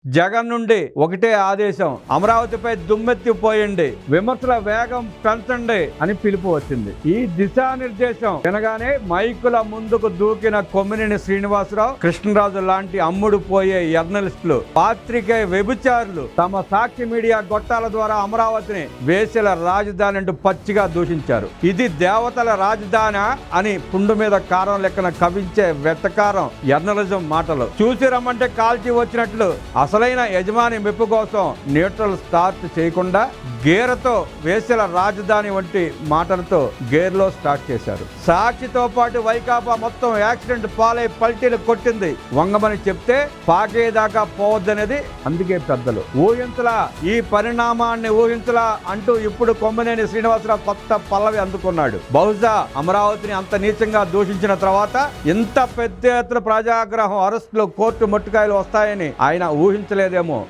జగన్ నుండి ఒకటే ఆదేశం, అమరావతిపై దుమ్మెత్తిపోయండి, విమర్శల వేగం పెంచండి అని పిలుపు వచ్చింది. ఈ దిశానిర్దేశం వినగానే మైకుల ముందుకు దూకిన కొమ్మినేని శ్రీనివాసరావు, కృష్ణరాజు లాంటి అమ్ముడు పోయే జర్నలిస్టులు, పాత్రికేయ వ్యభిచారులు తమ సాక్షి మీడియా గొట్టాల ద్వారా అమరావతిని వేసల రాజధాని అంటూ పచ్చిగా దూషించారు. ఇది దేవతల రాజధాని అని పుండు మీద కారం లెక్కన కవించే వెట్టకారం జర్నలిజం మాటలు. చూసి రమ్మంటే కాల్చి వచ్చినట్లు అసలైన యజమాని మెప్పు కోసం న్యూట్రల్ స్టార్ట్ చేయకుండా గేర్తో వేసల రాజధాని వంటి మాటలతో గేర్లో స్టార్ట్ చేశారు. సాక్షితో పాటు వైకాపా మొత్తం యాక్సిడెంట్ పాలై పల్టీలు కొట్టింది. వంగమని చెప్తే పాకేదాకా పోవద్దనేది అందుకే పెద్దలు. ఊహించలా, ఈ పరిణామాన్ని ఊహించలా అంటూ ఇప్పుడు కొమ్మినేని శ్రీనివాసరావు కొత్త పల్లవి అందుకున్నాడు. బహుశా అమరావతిని అంత నీచంగా దూషించిన తర్వాత ఇంత పెద్ద ఎత్తున ప్రజాగ్రహం, అరెస్టులు, కోర్టు మొట్టుకాయలు వస్తాయని ఆయన ఊహించలేదేమో.